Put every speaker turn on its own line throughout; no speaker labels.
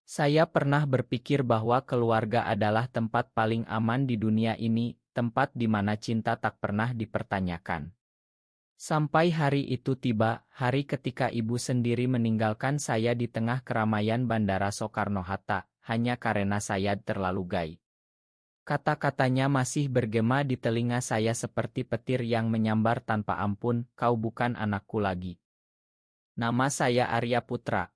Saya pernah berpikir bahwa keluarga adalah tempat paling aman di dunia ini, tempat di mana cinta tak pernah dipertanyakan. Sampai hari itu tiba, hari ketika ibu sendiri meninggalkan saya di tengah keramaian Bandara Soekarno-Hatta, hanya karena saya terlalu gay. Kata-katanya masih bergema di telinga saya seperti petir yang menyambar tanpa ampun, "Kau bukan anakku lagi. Nama saya Arya Putra.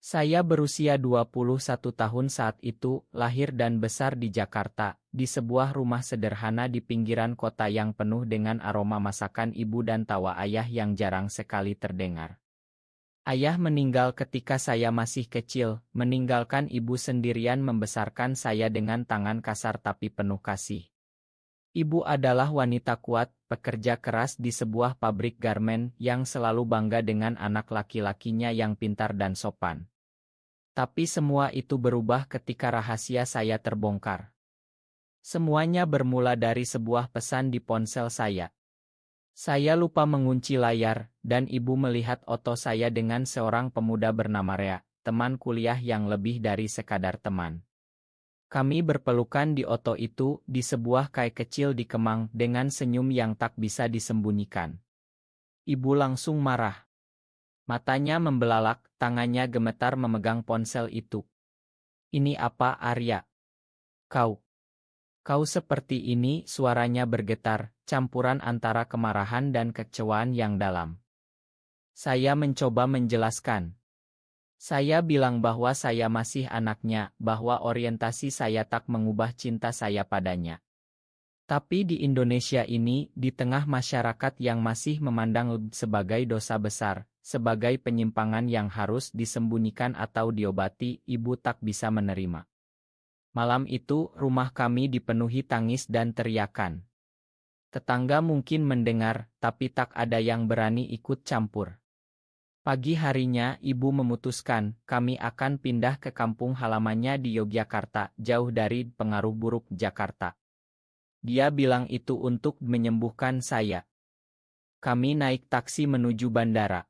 Saya berusia 21 tahun saat itu, lahir dan besar di Jakarta, di sebuah rumah sederhana di pinggiran kota yang penuh dengan aroma masakan ibu dan tawa ayah yang jarang sekali terdengar. Ayah meninggal ketika saya masih kecil, meninggalkan ibu sendirian membesarkan saya dengan tangan kasar tapi penuh kasih. Ibu adalah wanita kuat, pekerja keras di sebuah pabrik garmen yang selalu bangga dengan anak laki-lakinya yang pintar dan sopan. Tapi semua itu berubah ketika rahasia saya terbongkar. Semuanya bermula dari sebuah pesan di ponsel saya. Saya lupa mengunci layar, dan ibu melihat foto saya dengan seorang pemuda bernama Rea, teman kuliah yang lebih dari sekadar teman. Kami berpelukan di foto itu, di sebuah kai kecil di Kemang, dengan senyum yang tak bisa disembunyikan. Ibu langsung marah. Matanya membelalak, tangannya gemetar memegang ponsel itu. "Ini apa, Arya? Kau seperti ini," suaranya bergetar, campuran antara kemarahan dan kekecewaan yang dalam. Saya mencoba menjelaskan. Saya bilang bahwa saya masih anaknya, bahwa orientasi saya tak mengubah cinta saya padanya. Tapi di Indonesia ini, di tengah masyarakat yang masih memandang sebagai dosa besar, sebagai penyimpangan yang harus disembunyikan atau diobati, ibu tak bisa menerima. Malam itu, rumah kami dipenuhi tangis dan teriakan. Tetangga mungkin mendengar, tapi tak ada yang berani ikut campur. Pagi harinya, ibu memutuskan, kami akan pindah ke kampung halamannya di Yogyakarta, jauh dari pengaruh buruk Jakarta. Dia bilang itu untuk menyembuhkan saya. Kami naik taksi menuju bandara.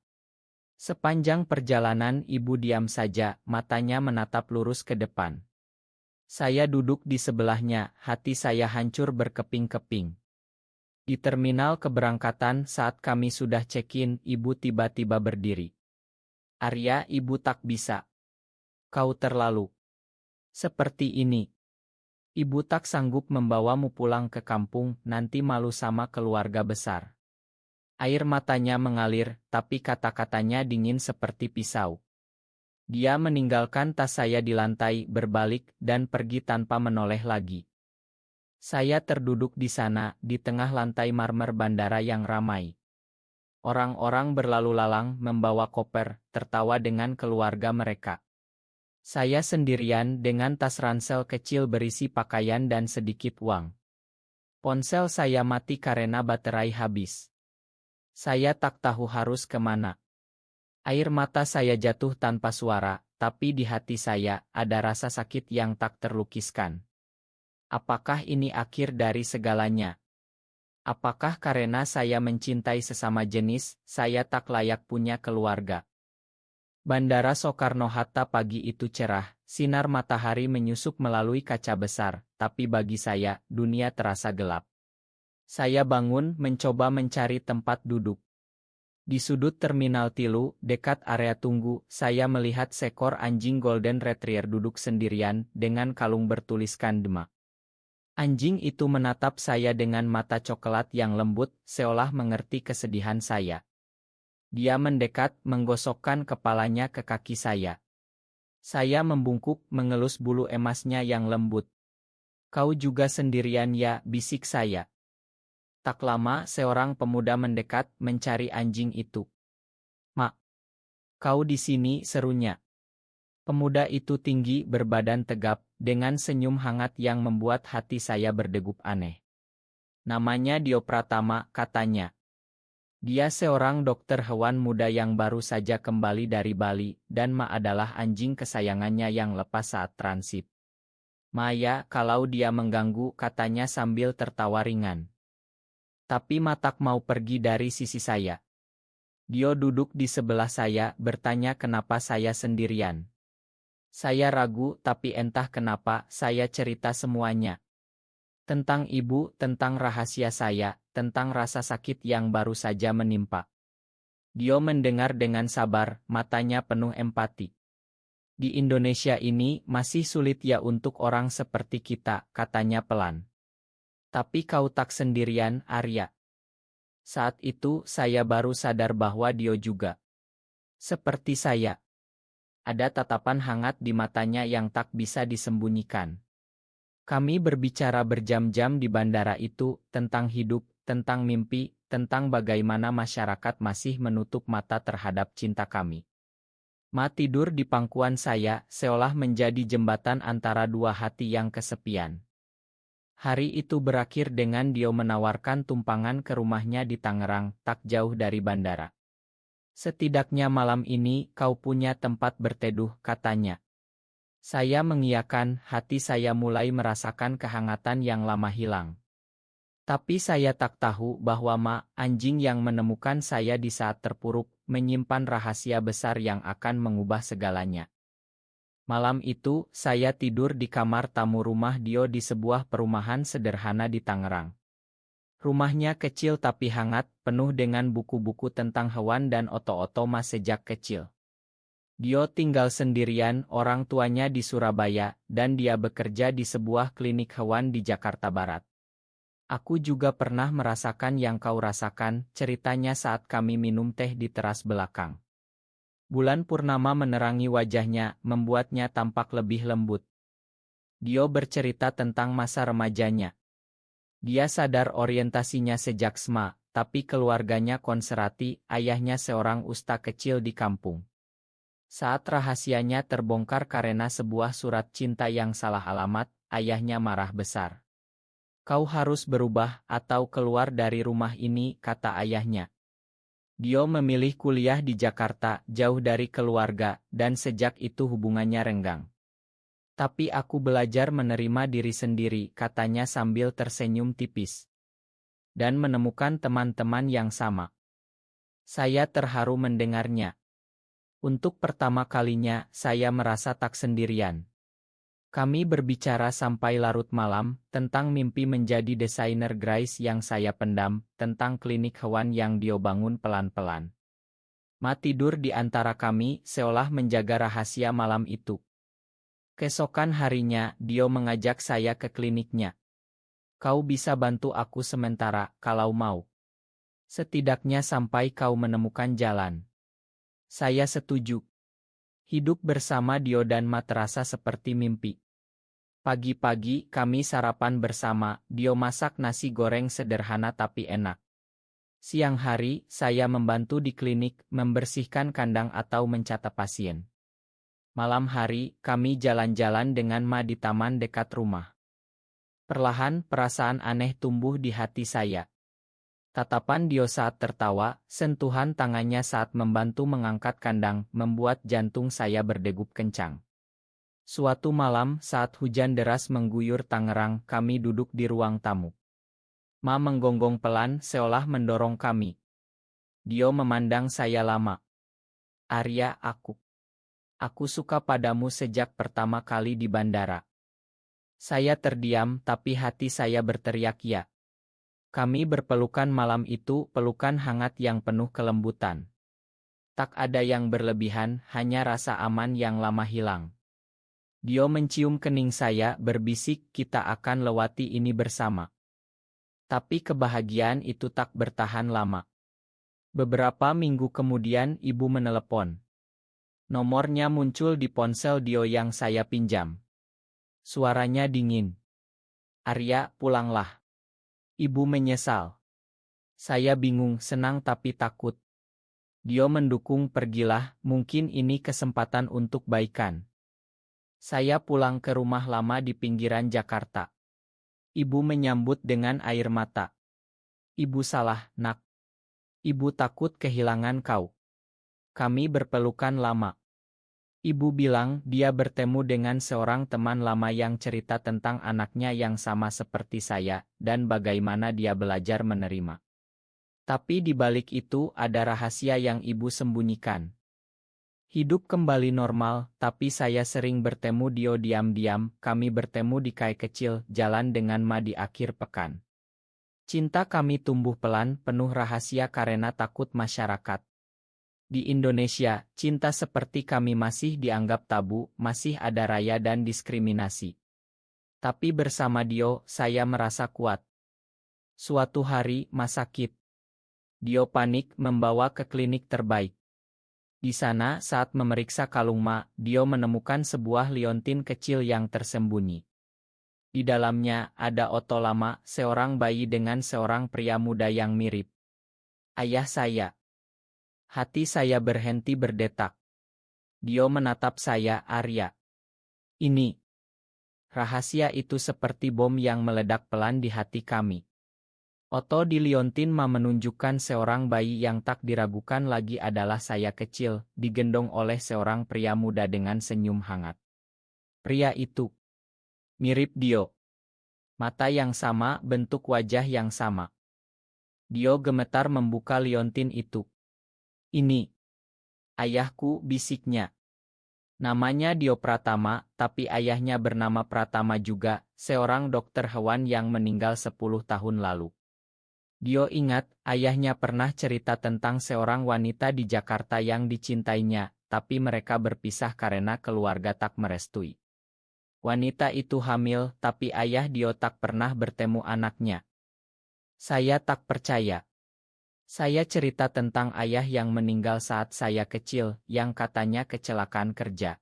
Sepanjang perjalanan ibu diam saja, matanya menatap lurus ke depan. Saya duduk di sebelahnya, hati saya hancur berkeping-keping. Di terminal keberangkatan saat kami sudah check-in, ibu tiba-tiba berdiri. "Arya, ibu tak bisa. Kau terlalu seperti ini. Ibu tak sanggup membawamu pulang ke kampung, nanti malu sama keluarga besar." Air matanya mengalir, tapi kata-katanya dingin seperti pisau. Dia meninggalkan tas saya di lantai, berbalik, dan pergi tanpa menoleh lagi. Saya terduduk di sana, di tengah lantai marmer bandara yang ramai. Orang-orang berlalu lalang, membawa koper, tertawa dengan keluarga mereka. Saya sendirian dengan tas ransel kecil berisi pakaian dan sedikit uang. Ponsel saya mati karena baterai habis. Saya tak tahu harus kemana. Air mata saya jatuh tanpa suara, tapi di hati saya ada rasa sakit yang tak terlukiskan. Apakah ini akhir dari segalanya? Apakah karena saya mencintai sesama jenis, saya tak layak punya keluarga? Bandara Soekarno-Hatta pagi itu cerah, sinar matahari menyusup melalui kaca besar, tapi bagi saya, dunia terasa gelap. Saya bangun, mencoba mencari tempat duduk. Di sudut terminal Tilu, dekat area tunggu, saya melihat seekor anjing Golden Retriever duduk sendirian, dengan kalung bertuliskan Demak. Anjing itu menatap saya dengan mata coklat yang lembut, seolah mengerti kesedihan saya. Dia mendekat, menggosokkan kepalanya ke kaki saya. Saya membungkuk, mengelus bulu emasnya yang lembut. "Kau juga sendirian ya?" bisik saya. Tak lama, seorang pemuda mendekat, mencari anjing itu. "Mak, kau di sini?" serunya. Pemuda itu tinggi, berbadan tegap, dengan senyum hangat yang membuat hati saya berdegup aneh. "Namanya Dio Pratama," katanya. Dia seorang dokter hewan muda yang baru saja kembali dari Bali, dan Ma adalah anjing kesayangannya yang lepas saat transit. "Maya, kalau dia mengganggu," katanya sambil tertawa ringan. Tapi Ma tak mau pergi dari sisi saya. Dio duduk di sebelah saya, bertanya kenapa saya sendirian. Saya ragu, tapi entah kenapa saya cerita semuanya. Tentang ibu, tentang rahasia saya, tentang rasa sakit yang baru saja menimpa. Dio mendengar dengan sabar, matanya penuh empati. Di Indonesia ini masih sulit ya untuk orang seperti kita, katanya pelan. Tapi kau tak sendirian, Arya. Saat itu saya baru sadar bahwa Dio juga seperti saya. Ada tatapan hangat di matanya yang tak bisa disembunyikan. Kami berbicara berjam-jam di bandara itu, tentang hidup, tentang mimpi, tentang bagaimana masyarakat masih menutup mata terhadap cinta kami. Ma tidur di pangkuan saya, seolah menjadi jembatan antara dua hati yang kesepian. Hari itu berakhir dengan Dio menawarkan tumpangan ke rumahnya di Tangerang, tak jauh dari bandara. Setidaknya malam ini kau punya tempat berteduh, katanya. Saya mengiyakan, hati saya mulai merasakan kehangatan yang lama hilang. Tapi saya tak tahu bahwa anjing yang menemukan saya di saat terpuruk, menyimpan rahasia besar yang akan mengubah segalanya. Malam itu, saya tidur di kamar tamu rumah Dio di sebuah perumahan sederhana di Tangerang. Rumahnya kecil tapi hangat, penuh dengan buku-buku tentang hewan dan oto-oto sejak kecil. Dio tinggal sendirian, orang tuanya di Surabaya, dan dia bekerja di sebuah klinik hewan di Jakarta Barat. Aku juga pernah merasakan yang kau rasakan, ceritanya saat kami minum teh di teras belakang. Bulan purnama menerangi wajahnya, membuatnya tampak lebih lembut. Dio bercerita tentang masa remajanya. Dia sadar orientasinya sejak SMA, tapi keluarganya konservatif, ayahnya seorang ustaz kecil di kampung. Saat rahasianya terbongkar karena sebuah surat cinta yang salah alamat, ayahnya marah besar. Kau harus berubah atau keluar dari rumah ini, kata ayahnya. Dio memilih kuliah di Jakarta, jauh dari keluarga, dan sejak itu hubungannya renggang. Tapi aku belajar menerima diri sendiri, katanya sambil tersenyum tipis. Dan menemukan teman-teman yang sama. Saya terharu mendengarnya. Untuk pertama kalinya, saya merasa tak sendirian. Kami berbicara sampai larut malam, tentang mimpi menjadi desainer Grace yang saya pendam, tentang klinik hewan yang Dio bangun pelan-pelan. Ma tidur di antara kami, seolah menjaga rahasia malam itu. Keesokan harinya, Dio mengajak saya ke kliniknya. Kau bisa bantu aku sementara, kalau mau. Setidaknya sampai kau menemukan jalan. Saya setuju. Hidup bersama Dio dan Ma terasa seperti mimpi. Pagi-pagi kami sarapan bersama, Dio masak nasi goreng sederhana tapi enak. Siang hari, saya membantu di klinik, membersihkan kandang atau mencatat pasien. Malam hari, kami jalan-jalan dengan Ma di taman dekat rumah. Perlahan, perasaan aneh tumbuh di hati saya. Tatapan Dio saat tertawa, sentuhan tangannya saat membantu mengangkat kandang, membuat jantung saya berdegup kencang. Suatu malam, saat hujan deras mengguyur Tangerang, kami duduk di ruang tamu. Ma menggonggong pelan, seolah mendorong kami. Dio memandang saya lama. Arya, aku suka padamu sejak pertama kali di bandara. Saya terdiam, tapi hati saya berteriak ya. Kami berpelukan malam itu, pelukan hangat yang penuh kelembutan. Tak ada yang berlebihan, hanya rasa aman yang lama hilang. Dio mencium kening saya, berbisik, kita akan lewati ini bersama. Tapi kebahagiaan itu tak bertahan lama. Beberapa minggu kemudian ibu menelepon. Nomornya muncul di ponsel Dio yang saya pinjam. Suaranya dingin. Arya, pulanglah. Ibu menyesal. Saya bingung, senang tapi takut. Dio mendukung, pergilah, mungkin ini kesempatan untuk baikan. Saya pulang ke rumah lama di pinggiran Jakarta. Ibu menyambut dengan air mata. Ibu salah, nak. Ibu takut kehilangan kau. Kami berpelukan lama. Ibu bilang dia bertemu dengan seorang teman lama yang cerita tentang anaknya yang sama seperti saya, dan bagaimana dia belajar menerima. Tapi di balik itu ada rahasia yang ibu sembunyikan. Hidup kembali normal, tapi saya sering bertemu Dio diam-diam, kami bertemu di kai kecil, jalan dengan Ma di akhir pekan. Cinta kami tumbuh pelan, penuh rahasia karena takut masyarakat. Di Indonesia, cinta seperti kami masih dianggap tabu, masih ada raya dan diskriminasi. Tapi bersama Dio, saya merasa kuat. Suatu hari, Ma sakit. Dio panik membawa ke klinik terbaik. Di sana, saat memeriksa kalung Ma, Dio menemukan sebuah liontin kecil yang tersembunyi. Di dalamnya, ada Otto Lama, seorang bayi dengan seorang pria muda yang mirip. Ayah saya. Hati saya berhenti berdetak. Dio menatap saya, Arya. Ini. Rahasia itu seperti bom yang meledak pelan di hati kami. Otto di liontin Ma menunjukkan seorang bayi yang tak diragukan lagi adalah saya kecil, digendong oleh seorang pria muda dengan senyum hangat. Pria itu mirip Dio. Mata yang sama, bentuk wajah yang sama. Dio gemetar membuka liontin itu. Ini ayahku, bisiknya. Namanya Dio Pratama, tapi ayahnya bernama Pratama juga, seorang dokter hewan yang meninggal 10 tahun lalu. Dio ingat, ayahnya pernah cerita tentang seorang wanita di Jakarta yang dicintainya, tapi mereka berpisah karena keluarga tak merestui. Wanita itu hamil, tapi ayah Dio tak pernah bertemu anaknya. Saya tak percaya. Saya cerita tentang ayah yang meninggal saat saya kecil, yang katanya kecelakaan kerja.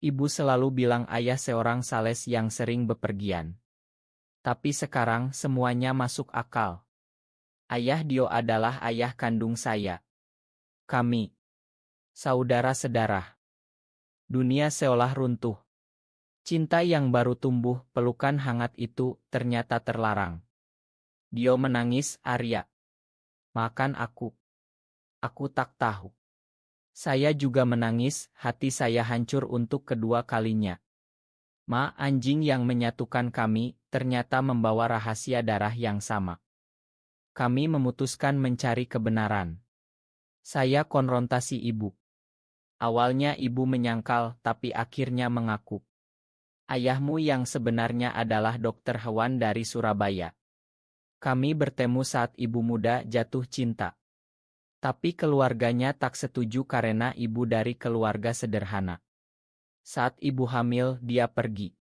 Ibu selalu bilang ayah seorang sales yang sering bepergian. Tapi sekarang semuanya masuk akal. Ayah Dio adalah ayah kandung saya. Kami saudara sedarah. Dunia seolah runtuh. Cinta yang baru tumbuh, pelukan hangat itu, ternyata terlarang. Dio menangis, Arya. Makan aku. Aku tak tahu. Saya juga menangis, hati saya hancur untuk kedua kalinya. Ma, anjing yang menyatukan kami, ternyata membawa rahasia darah yang sama. Kami memutuskan mencari kebenaran. Saya konfrontasi ibu. Awalnya ibu menyangkal, tapi akhirnya mengaku. Ayahmu yang sebenarnya adalah dokter hewan dari Surabaya. Kami bertemu saat ibu muda jatuh cinta. Tapi keluarganya tak setuju karena ibu dari keluarga sederhana. Saat ibu hamil, dia pergi.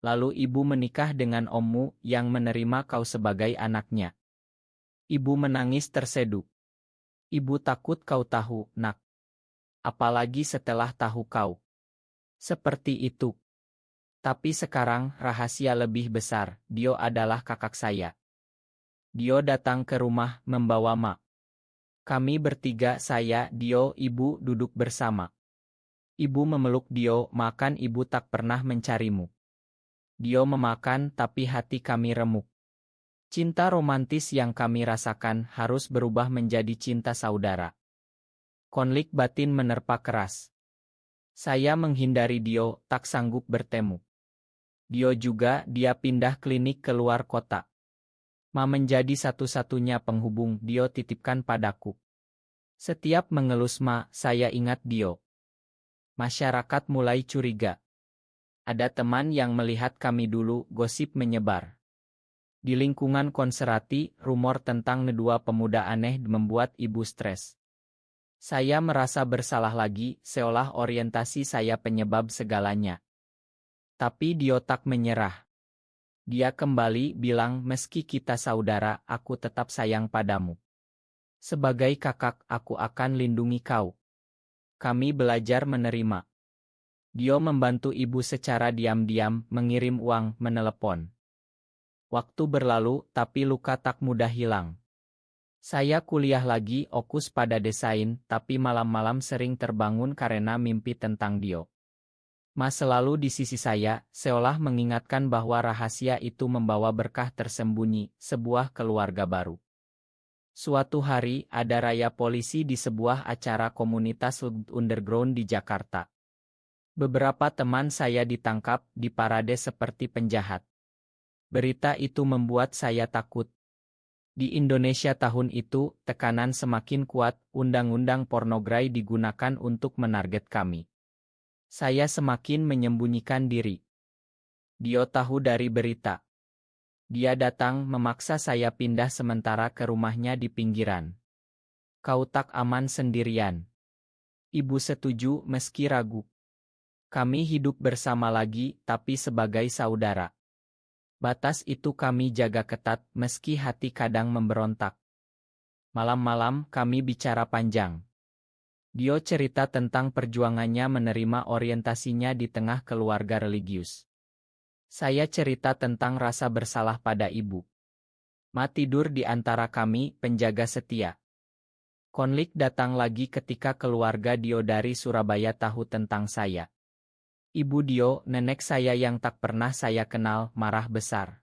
Lalu ibu menikah dengan ommu yang menerima kau sebagai anaknya. Ibu menangis terseduh. Ibu takut kau tahu, nak. Apalagi setelah tahu kau. Seperti itu. Tapi sekarang, rahasia lebih besar, Dio adalah kakak saya. Dio datang ke rumah, membawa Ma. Kami bertiga, saya, Dio, ibu, duduk bersama. Ibu memeluk Dio, makan ibu tak pernah mencarimu. Dio memakan, tapi hati kami remuk. Cinta romantis yang kami rasakan harus berubah menjadi cinta saudara. Konflik batin menerpa keras. Saya menghindari Dio, tak sanggup bertemu. Dio juga, dia pindah klinik ke luar kota. Ma menjadi satu-satunya penghubung Dio titipkan padaku. Setiap mengelus Ma, saya ingat Dio. Masyarakat mulai curiga. Ada teman yang melihat kami dulu, gosip menyebar. Di lingkungan konserati, rumor tentang dua pemuda aneh membuat ibu stres. Saya merasa bersalah lagi, seolah orientasi saya penyebab segalanya. Tapi Dio tak menyerah. Dia kembali bilang, meski kita saudara, aku tetap sayang padamu. Sebagai kakak, aku akan lindungi kau. Kami belajar menerima. Dio membantu ibu secara diam-diam, mengirim uang, menelepon. Waktu berlalu, tapi luka tak mudah hilang. Saya kuliah lagi, fokus pada desain, tapi malam-malam sering terbangun karena mimpi tentang Dio. Ma selalu di sisi saya, seolah mengingatkan bahwa rahasia itu membawa berkah tersembunyi, sebuah keluarga baru. Suatu hari, ada raya polisi di sebuah acara komunitas underground di Jakarta. Beberapa teman saya ditangkap, diparade seperti penjahat. Berita itu membuat saya takut. Di Indonesia tahun itu, tekanan semakin kuat, undang-undang pornografi digunakan untuk menarget kami. Saya semakin menyembunyikan diri. Dio tahu dari berita. Dia datang memaksa saya pindah sementara ke rumahnya di pinggiran. Kau tak aman sendirian. Ibu setuju meski ragu. Kami hidup bersama lagi, tapi sebagai saudara. Batas itu kami jaga ketat, meski hati kadang memberontak. Malam-malam kami bicara panjang. Dio cerita tentang perjuangannya menerima orientasinya di tengah keluarga religius. Saya cerita tentang rasa bersalah pada ibu. Ma tidur di antara kami, penjaga setia. Konflik datang lagi ketika keluarga Dio dari Surabaya tahu tentang saya. Ibu Dio, nenek saya yang tak pernah saya kenal, marah besar.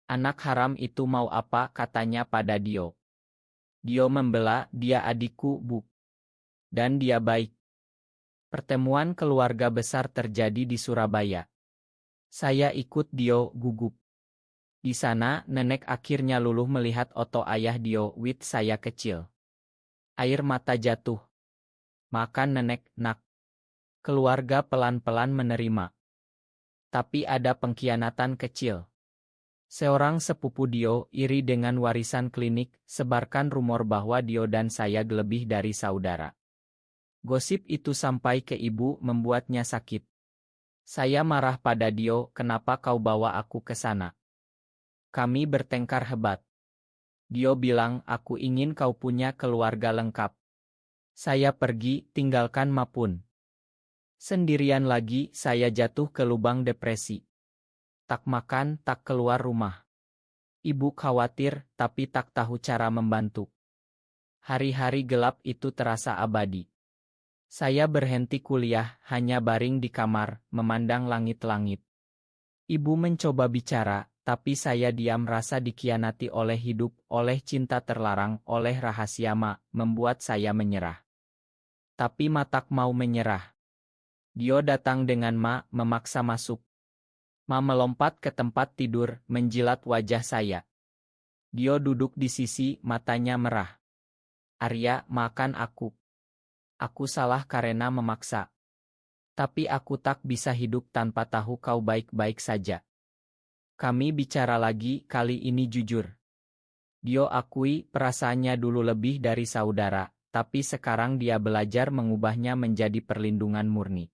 Anak haram itu mau apa, katanya pada Dio. Dio membela, dia adikku, Bu. Dan dia baik. Pertemuan keluarga besar terjadi di Surabaya. Saya ikut Dio, gugup. Di sana, nenek akhirnya luluh melihat oto ayah Dio, wit saya kecil. Air mata jatuh. Makan nenek, nak. Keluarga pelan-pelan menerima. Tapi ada pengkhianatan kecil. Seorang sepupu Dio, iri dengan warisan klinik, sebarkan rumor bahwa Dio dan saya lebih dari saudara. Gosip itu sampai ke ibu, membuatnya sakit. Saya marah pada Dio, kenapa kau bawa aku ke sana? Kami bertengkar hebat. Dio bilang, aku ingin kau punya keluarga lengkap. Saya pergi, tinggalkan Ma pun. Sendirian lagi, saya jatuh ke lubang depresi. Tak makan, tak keluar rumah. Ibu khawatir, tapi tak tahu cara membantu. Hari-hari gelap itu terasa abadi. Saya berhenti kuliah, hanya baring di kamar, memandang langit-langit. Ibu mencoba bicara, tapi saya diam, rasa dikhianati oleh hidup, oleh cinta terlarang, oleh rahasia Ma, membuat saya menyerah. Tapi Ma tak mau menyerah. Dio datang dengan Ma, memaksa masuk. Ma melompat ke tempat tidur, menjilat wajah saya. Dio duduk di sisi, matanya merah. Arya, makan aku. Aku salah karena memaksa. Tapi aku tak bisa hidup tanpa tahu kau baik-baik saja. Kami bicara lagi, kali ini jujur. Dio akui perasaannya dulu lebih dari saudara, tapi sekarang dia belajar mengubahnya menjadi perlindungan murni.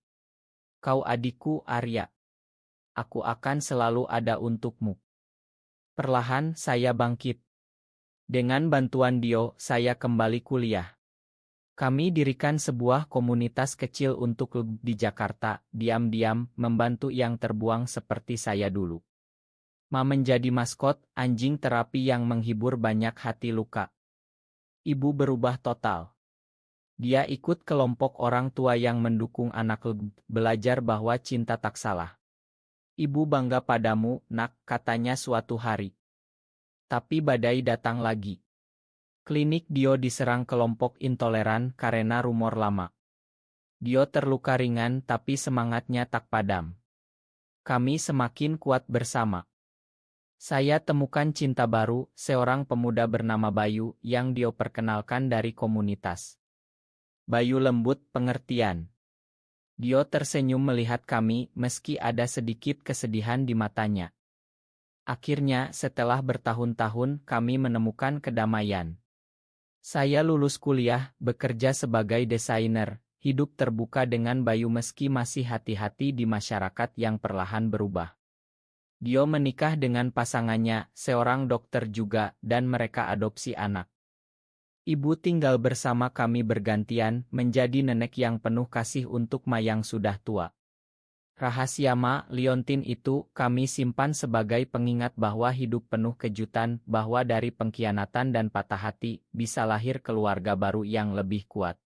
Kau adikku, Arya. Aku akan selalu ada untukmu. Perlahan saya bangkit. Dengan bantuan Dio, saya kembali kuliah. Kami dirikan sebuah komunitas kecil untuk di Jakarta, diam-diam membantu yang terbuang seperti saya dulu. Ma menjadi maskot, anjing terapi yang menghibur banyak hati luka. Ibu berubah total. Dia ikut kelompok orang tua yang mendukung anak, belajar bahwa cinta tak salah. Ibu bangga padamu, nak, katanya suatu hari. Tapi badai datang lagi. Klinik Dio diserang kelompok intoleran karena rumor lama. Dio terluka ringan tapi semangatnya tak padam. Kami semakin kuat bersama. Saya temukan cinta baru, seorang pemuda bernama Bayu yang Dio perkenalkan dari komunitas. Bayu lembut, pengertian. Dio tersenyum melihat kami meski ada sedikit kesedihan di matanya. Akhirnya, setelah bertahun-tahun, kami menemukan kedamaian. Saya lulus kuliah, bekerja sebagai desainer, hidup terbuka dengan Bayu meski masih hati-hati di masyarakat yang perlahan berubah. Dio menikah dengan pasangannya, seorang dokter juga, dan mereka adopsi anak. Ibu tinggal bersama kami bergantian, menjadi nenek yang penuh kasih untuk Ma yang sudah tua. Rahasia Ma, liontin itu, kami simpan sebagai pengingat bahwa hidup penuh kejutan, bahwa dari pengkhianatan dan patah hati, bisa lahir keluarga baru yang lebih kuat.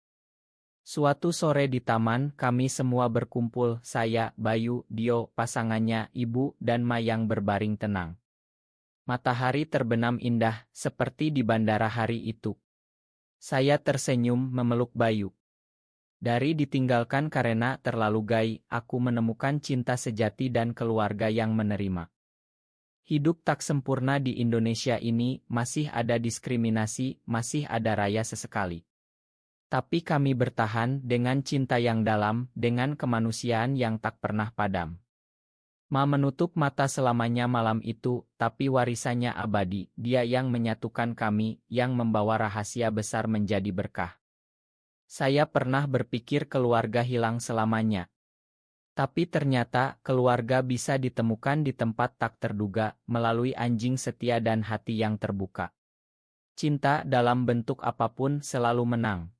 Suatu sore di taman, kami semua berkumpul, saya, Bayu, Dio, pasangannya, ibu, dan Ma yang berbaring tenang. Matahari terbenam indah, seperti di bandara hari itu. Saya tersenyum memeluk Bayu. Dari ditinggalkan karena terlalu gay, aku menemukan cinta sejati dan keluarga yang menerima. Hidup tak sempurna di Indonesia ini, masih ada diskriminasi, masih ada raya sesekali. Tapi kami bertahan dengan cinta yang dalam, dengan kemanusiaan yang tak pernah padam. Menutup mata selamanya malam itu, tapi warisannya abadi, dia yang menyatukan kami, yang membawa rahasia besar menjadi berkah. Saya pernah berpikir keluarga hilang selamanya. Tapi ternyata, keluarga bisa ditemukan di tempat tak terduga, melalui anjing setia dan hati yang terbuka. Cinta dalam bentuk apapun selalu menang.